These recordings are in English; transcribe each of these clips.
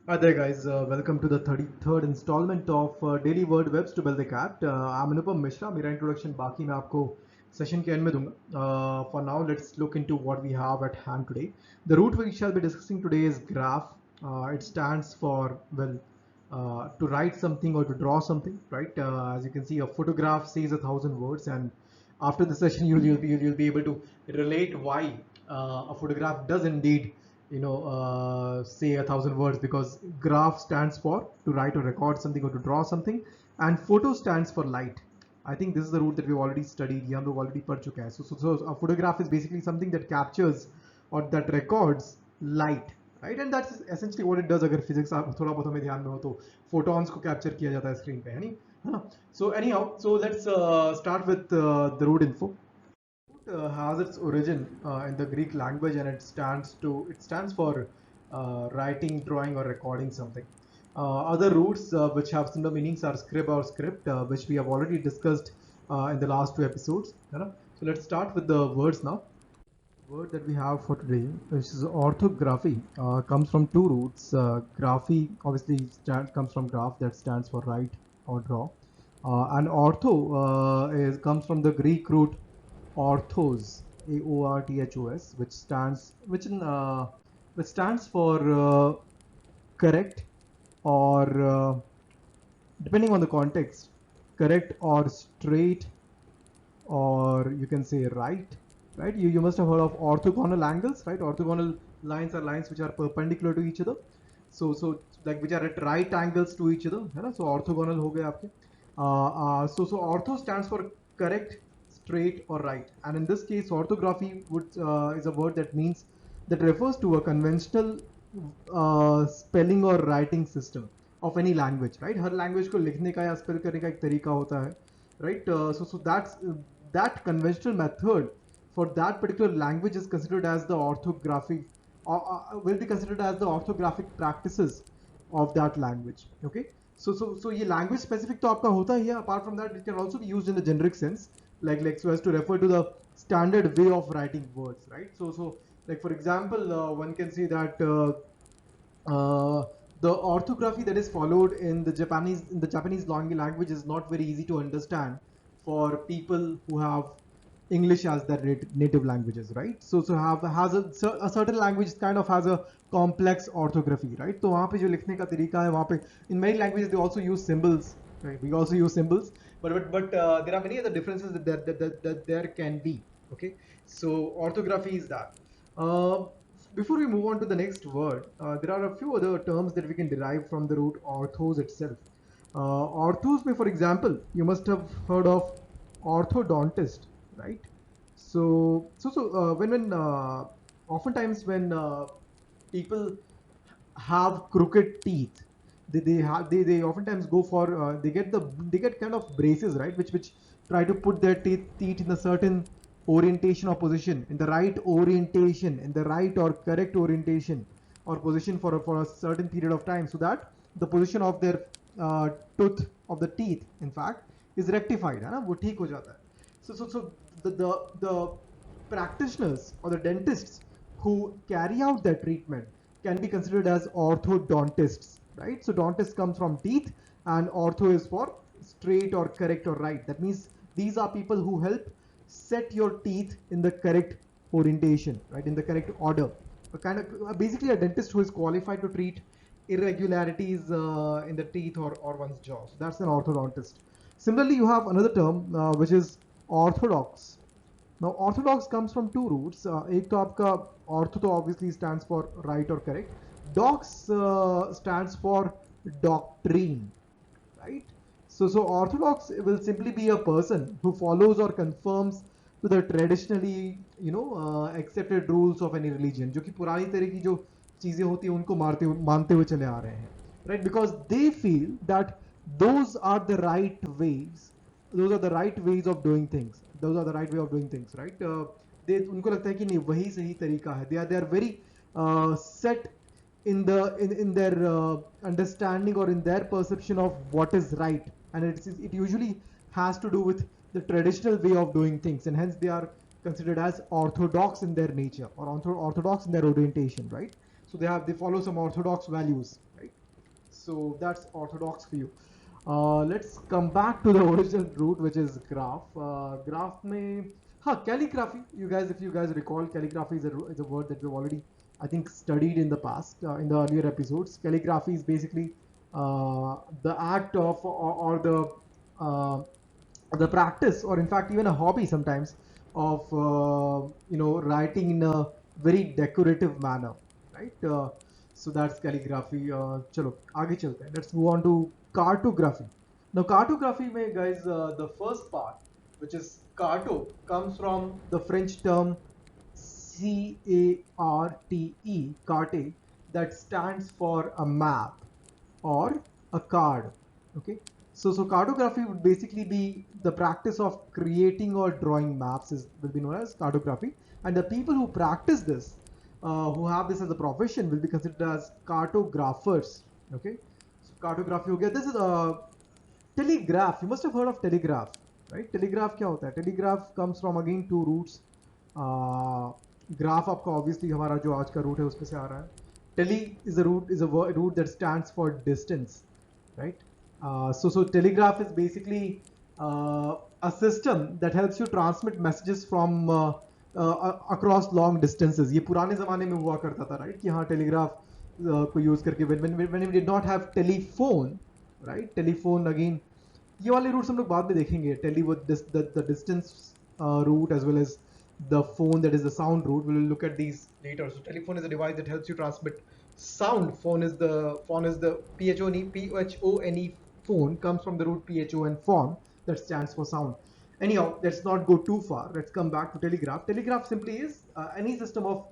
Hi there guys, welcome to the 33rd installment of Daily Word Webs to Build the Cat. I'm Anupam Mishra. मेरा introduction बाकी मैं आपको session के end में दूंगा. For now, let's look into what we have at hand today. The root we shall be discussing today is graph. It stands for, well, to write something or to draw something, right? As you can see, a photograph says 1,000 words, and after the session, you'll be able to relate why a photograph does indeed say 1,000 words, because graph stands for to write or record something or to draw something, and photo stands for light. I think this is the root that we've already studied. ये हम लोग already पढ़ चुके हैं. So a photograph is basically something that captures or that records light, right? And that's essentially what it does. अगर physics आप थोड़ा बहुत हमें ध्यान में हो तो photons को capture किया जाता है screen पे, है नहीं? है ना? So anyhow, so let's start with the root info. Has its origin in the Greek language, and it stands for writing, drawing, or recording something. Other roots which have similar meanings are scrib or script, which we have already discussed in the last two episodes. So let's start with the words now. Word that we have for today, which is orthography, comes from two roots. Graphy obviously comes from graph, that stands for write or draw, and ortho comes from the Greek root orthos, aorthos, which stands for correct, or depending on the context, correct or straight, or you can say right? You must have heard of orthogonal angles, right? Orthogonal lines are lines which are perpendicular to each other. So like which are at right angles to each other, है ना? So orthogonal हो गए आपके. So ortho stands for correct, straight, or right. And in this case, orthography is a word that refers to a conventional spelling or writing system of any language, right? Her language को लिखने का या spell करने का एक तरीका होता है, right? So that's that conventional method for that particular language is considered as the orthographic, will be considered as the orthographic practices of that language. Okay, so ये language specific तो आपका होता ही है. Apart from that, it can also be used in the generic sense, like so as to refer to the standard way of writing words, right? So like for example, one can say that the orthography that is followed in the Japanese language is not very easy to understand for people who have English as their native languages, right? So has a certain language kind of has a complex orthography, right? तो वहाँ पे जो लिखने का तरीका है वहाँ पे in many languages they also use symbols, right? We also use symbols, but there are many other differences that there can be. Okay, so orthography is that. Before we move on to the next word, there are a few other terms that we can derive from the root orthos itself. Orthos, for example, you must have heard of orthodontist, right? So when oftentimes when people have crooked teeth, they oftentimes go for they get kind of braces, right, which try to put their teeth in a certain orientation or position, in the right orientation, in the right or correct orientation or position for a certain period of time, so that the position of their tooth of the teeth in fact is rectified, है ना, वो ठीक हो जाता है. So the practitioners or the dentists who carry out that treatment can be considered as orthodontists, right? So dentist comes from teeth, and ortho is for straight or correct or right. That means these are people who help set your teeth in the correct orientation, right, in the correct order. A kind of basically a dentist who is qualified to treat irregularities in the teeth or one's jaw. So that's an orthodontist. Similarly, you have another term which is orthodox. Now, orthodox comes from two roots. एक तो आपका ortho तो obviously stands for right or correct. Dox stands for doctrine, right? So orthodox will simply be a person who follows or conforms to the traditionally accepted rules of any religion, जो कि पुरानी तरह की जो चीजें होती हैं उनको मानते हुए चले आ रहे हैं, right? Because they feel that those are the right ways, those are the right ways of doing things, those are the right way of doing things, right? they उनको लगता है कि नहीं वही सही तरीका है. They are very set in their understanding or in their perception of what is right, and it usually has to do with the traditional way of doing things, and hence they are considered as orthodox in their nature or orthodox in their orientation, right? So they follow some orthodox values, right? So that's orthodox for you. Let's come back to the original root, which is graph. Graph में calligraphy. You guys, if you guys recall, calligraphy is a word that we've already, I think, studied in the past, in the earlier episodes. Calligraphy is basically the act of uh, the practice, or in fact even a hobby sometimes, of writing in a very decorative manner, right? So that's calligraphy. Chalo, आगे चलते हैं. Let's move on to cartography. Now cartography में guys, the first part, which is carto, comes from the French term CARTE, carte, that stands for a map or a card. Okay, so cartography would basically be the practice of creating or drawing maps, will be known as cartography, and the people who practice this, who have this as a profession, will be considered as cartographers. Okay, so cartography हो गया. This is a telegraph. You must have heard of telegraph, right? Telegraph क्या होता है? Telegraph comes from again two roots. Graph आपका obviously हमारा जो आज का root है उसमें से आ रहा है. Tele is a root that stands for distance, right? So telegraph is basically a system that helps you transmit messages from across long distances. ये पुराने ज़माने में हुआ करता था, right? कि हाँ telegraph को use करके when we did not have telephone, right? Telephone again, ये वाले रूट्स हम लोग बाद में देखेंगे. Tele with the distance route, as well as the phone, that is the sound route. We will look at these later. So telephone is a device that helps you transmit sound. Phone is the phone, phone comes from the root phon, phon, that stands for sound. Anyhow, let's not go too far. Let's come back to telegraph. Telegraph simply is any system of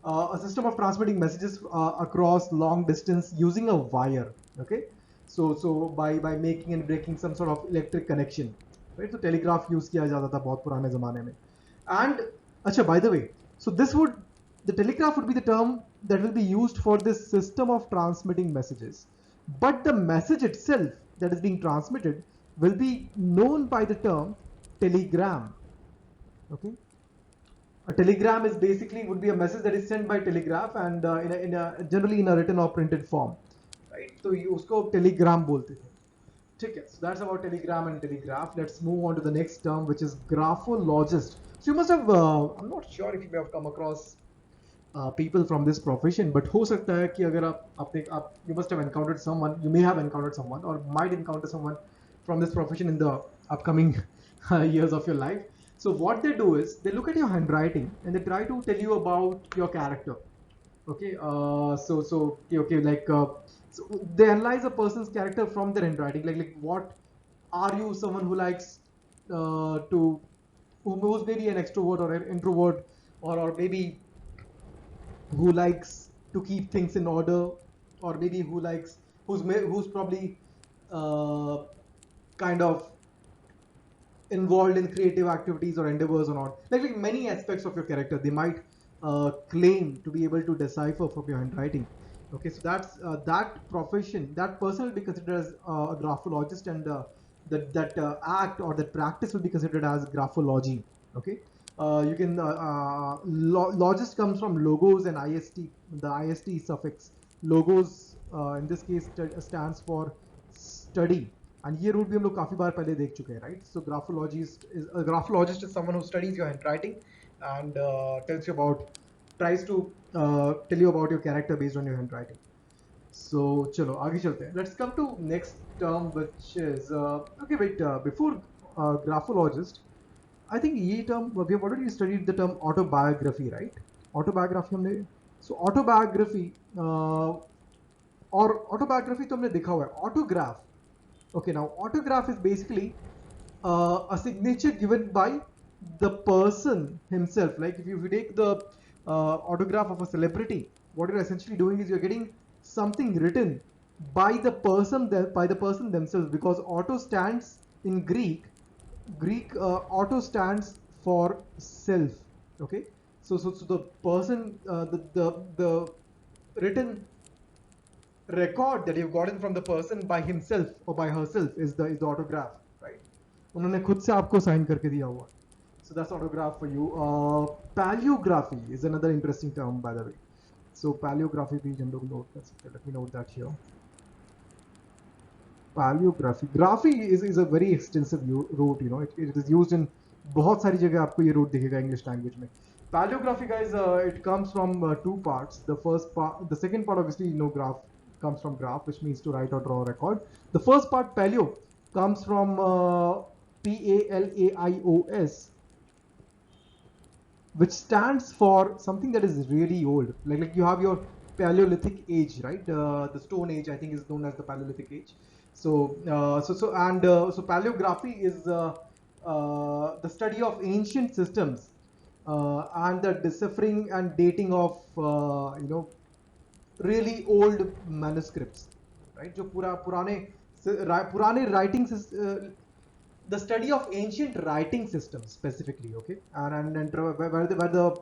a system of transmitting messages across long distance using a wire. Okay, so by making and breaking some sort of electric connection, right? So telegraph use किया जाता था बहुत पुराने ज़माने में. And अच्छा, by the way, so the telegraph would be the term that will be used for this system of transmitting messages, but the message itself that is being transmitted will be known by the term telegram. Okay, a telegram is basically would be a message that is sent by telegraph, and generally in a written or printed form, right? तो उसको telegram बोलते थे. ठीक है, so that's about telegram and telegraph. Let's move on to the next term, which is graphologist. So you must have, I'm not sure if you may have come across people from this profession, but हो सकता है कि अगर आप you must have encountered someone, you may have encountered someone, or might encounter someone from this profession in the upcoming years of your life. So what they do is they look at your handwriting and they try to tell you about your character. Okay, okay, like so they analyze a person's character from their handwriting. Like what are you? Someone who likes who's maybe an extrovert or an introvert, or maybe who likes to keep things in order, or maybe who's probably kind of involved in creative activities or endeavors or not. Like many aspects of your character, they might claim to be able to decipher from your handwriting. Okay, so that's that profession, that person will be considered as a graphologist, and that act or that practice will be considered as graphology. Okay, you can logist comes from logos and ist. The ist suffix, logos in this case stands for study, and ये root भी हम लोग काफी बार पहले देख चुके हैं, right? So graphologist is someone who studies your handwriting and tries to tell you about your character based on your handwriting. So चलो आगे चलते हैं. Let's come to next term, which is okay. Wait, before graphologist, I think ये term we have already studied the term autobiography, right? Autobiography हमने, so autobiography और autobiography तो हमने देखा हुआ है. Autograph. Okay, now autograph is basically a signature given by the person himself. Like if you take the autograph of a celebrity, what you're essentially doing is you're getting something written by the person themselves, because auto stands in Greek. Auto stands for self. Okay, so the person, the written record that you've gotten from the person by himself or by herself is the autograph, right? उन्होंने खुद से आपको sign करके दिया हुआ. So that's autograph for you. Paleography is another interesting term, by the way. So paleography भी हम लोग note कर सकते हैं. Let me note that here. Paleography. Graphy is a very extensive root. You know, it is used in बहुत सारी जगह आपको ये root दिखेगा English language में. Paleography, guys, it comes from two parts. The first part, the second part, obviously, you know, graph comes from graph, which means to write or draw a record. The first part, paleo, comes from PALAIOS, which stands for something that is really old. Like you have your Paleolithic age, right? The Stone Age, I think, is known as the Paleolithic age. So, so paleography is the study of ancient systems and the deciphering and dating of you know, really old manuscripts, right? जो पुराने writing the study of ancient writing systems specifically, okay, and where the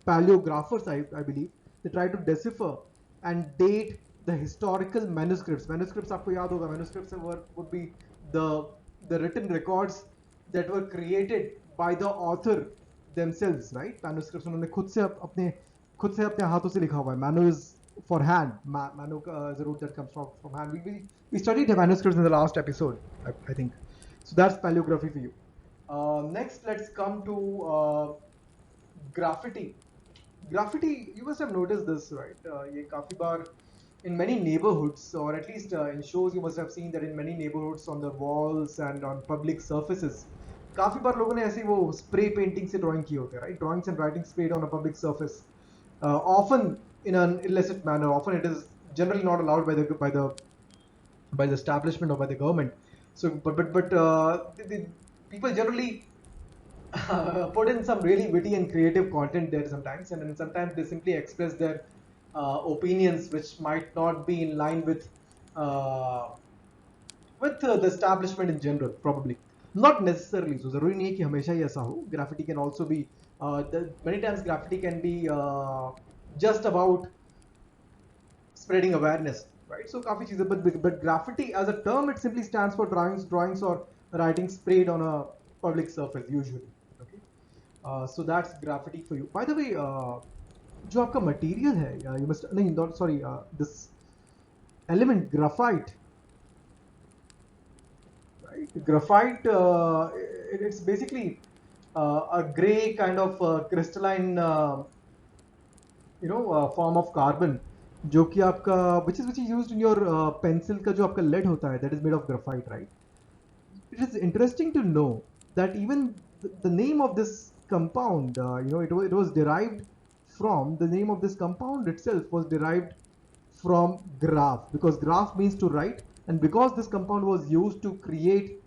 paleographers, I believe, they try to decipher and date the historical manuscripts. Manuscripts, आपको याद होगा, manuscripts would be the written records that were created by the author themselves, right? Manuscripts उन्होंने खुद से अपने हाथों से लिखा हुआ है. Manu is for hand. Manu is a root that comes from hand. We studied the manuscripts in the last episode, I think. So that's paleography for you. Next, let's come to graffiti. Graffiti, you must have noticed this, right? ये काफी बार in many neighborhoods, or at least in shows, you must have seen that in many neighborhoods on the walls and on public surfaces, काफी बार लोगों ने ऐसे वो spray painting से drawing किए होते हैं, right? Drawings and writing sprayed on a public surface, often in an illicit manner. Often it is generally not allowed by the establishment or by the government. So, but the people generally put in some really witty and creative content there sometimes, and then sometimes they simply express their opinions which might not be in line with the establishment in general, probably. Not necessarily. So जरूरी नहीं है कि हमेशा ही ऐसा हो. Graffiti can also be many times graffiti can be just about spreading awareness, right? So काफी चीजें, but graffiti as a term, it simply stands for drawings or writing sprayed on a public surface usually. Okay, so that's graffiti for you. By the way, जो आपका material है, you must नहीं, not sorry, this element graphite, right? Graphite, it's basically a gray kind of crystalline you know, form of carbon, जो कि आपका which is used in your pencil का जो आपका lead होता है, that is made of graphite, right? It is interesting to know that even the name of this compound, you know, it was derived from, the name of this compound itself was derived from graph, because graph means to write, and because this compound was used to create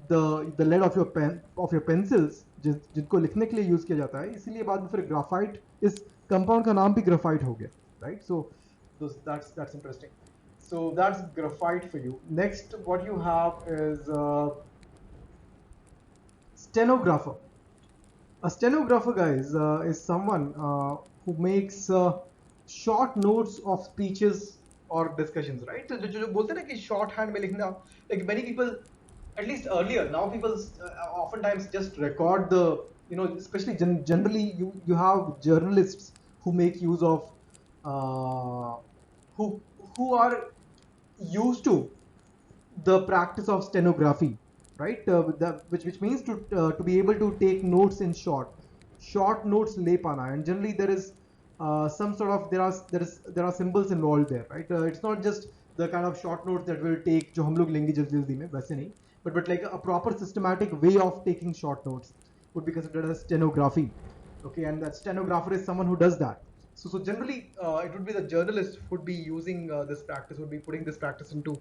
the lead of your pencils, जिनको लिखने के लिए use किया जाता है, इसीलिए बाद में फिर ग्राफाइट, इस कंपाउंड का नाम भी ग्राफाइट हो गया, right? So that's interesting. So that's graphite for you. Next, what you have is stenographer. A stenographer, guys, is someone who makes short notes of speeches or discussions, right? So जो बोलते हैं ना कि shorthand में लिखना, like many people, at least earlier, now people oftentimes just record the, you know, especially generally you have journalists who make use of who are used to the practice of stenography, right? Which means to be able to take notes in short notes ले पाना, and generally there is some sort of there are symbols involved there, right? It's not just the kind of short notes that we'll take जो हम लोग लेंगे जल्दी में, वैसे नहीं, but like a proper systematic way of taking short notes would be considered as stenography. Okay, and that stenographer is someone who does that. So generally it would be the journalist who would be using this practice, would be putting this practice into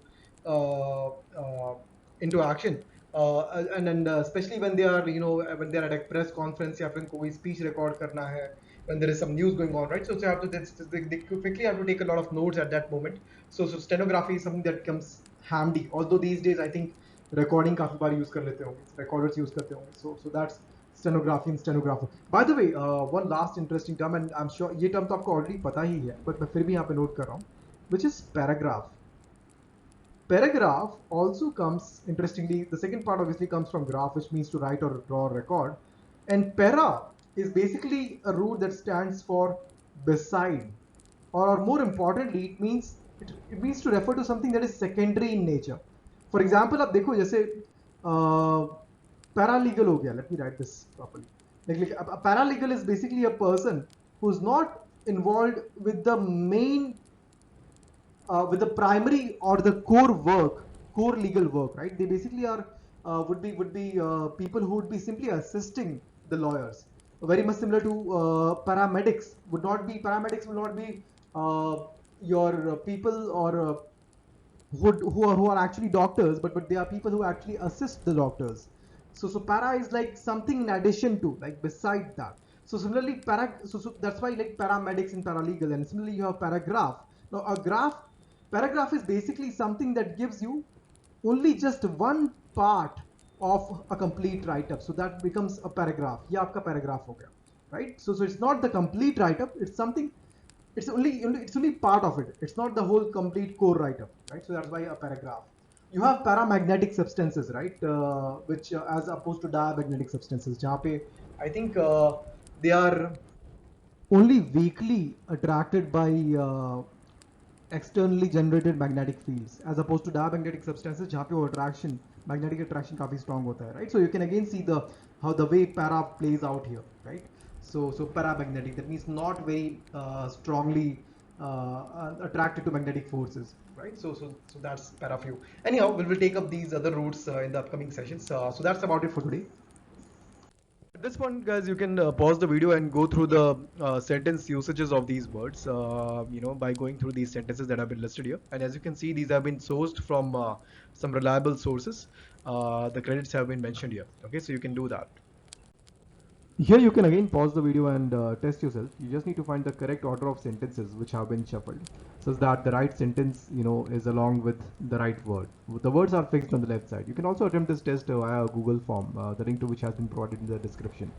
action, and then especially when they are, you know, when they are at a press conference या फिर कोई speech record करना है, when there is some news going on, right? So they have to they quickly have to take a lot of notes at that moment. So stenography is something that comes handy, although these days I think recording काफी बार use कर लेते होंगे, recorders use करते होंगे. So that's stenography and stenographer. By the way, one last interesting term, and I'm sure ये term तो आपको already पता ही है, but मैं फिर भी यहाँ पे note कर रहा हूँ, which is paragraph. Paragraph also comes, interestingly, the second part obviously comes from graph, which means to write or draw or record, and para is basically a root that stands for beside. or more importantly, it means to refer to something that is secondary in nature. For example, आप देखो जैसे paralegal हो गया. Let me write this properly. Like a paralegal is basically a person who's not involved with the main with the primary or the core legal work, right? They basically are would be people who would be simply assisting the lawyers. Very much similar to paramedics. Paramedics will not be your people or who are actually doctors, but they are people who actually assist the doctors. So para is like something in addition to, like beside that. So similarly, so that's why like paramedics and paralegal, and similarly you have paragraph. Now paragraph is basically something that gives you only just one part of a complete write-up. So that becomes a paragraph. ये आपका paragraph हो गया, right? So it's not the complete write-up. It's something. It's only part of it. It's not the whole complete core write-up, right? So that's why a paragraph. You have paramagnetic substances, right? Which as opposed to diamagnetic substances, जहाँ पे I think they are only weakly attracted by externally generated magnetic fields, as opposed to diamagnetic substances जहाँ पे वो magnetic attraction काफी strong होता है, right? So you can again see how the way para plays out here, right? So paramagnetic, that means not very strongly attracted to magnetic forces, right? So that's para few. Anyhow, we will take up these other roots in the upcoming sessions. So that's about it for today. At this point, guys, you can pause the video and go through the sentence usages of these words, by going through these sentences that have been listed here. And as you can see, these have been sourced from some reliable sources. The credits have been mentioned here. Okay, so you can do that. Here you can again pause the video and test yourself. You just need to find the correct order of sentences which have been shuffled, so that the right sentence, is along with the right word. The words are fixed on the left side. You can also attempt this test via a Google form, the link to which has been provided in the description.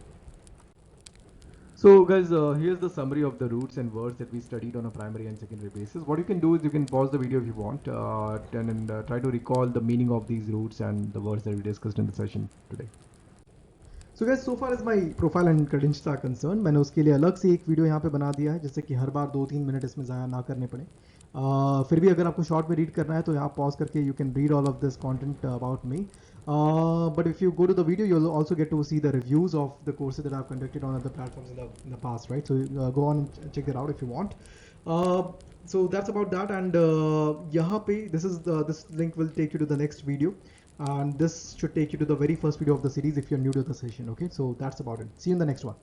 So guys, here's the summary of the roots and words that we studied on a primary and secondary basis. What you can do is you can pause the video if you want and try to recall the meaning of these roots and the words that we discussed in the session today. So guys, so far as my profile and credentials are concerned, मैंने उसके लिए अलग से एक video यहाँ पे बना दिया है, जिससे कि हर बार 2-3 मिनट इसमें ज़ाया ना करने पड़े. फिर भी अगर आपको शॉर्ट में रीड करना है तो यहाँ पॉज करके you can read all of this content about me. But if you go to the video, you'll also get to see the reviews of the courses that I've conducted on other platforms in the past, right? So go on and check that out if you want. So that's about that, and यहाँ पे this link will take you to the next video. And this should take you to the very first video of the series if you're new to the session. Okay, so that's about it. See you in the next one.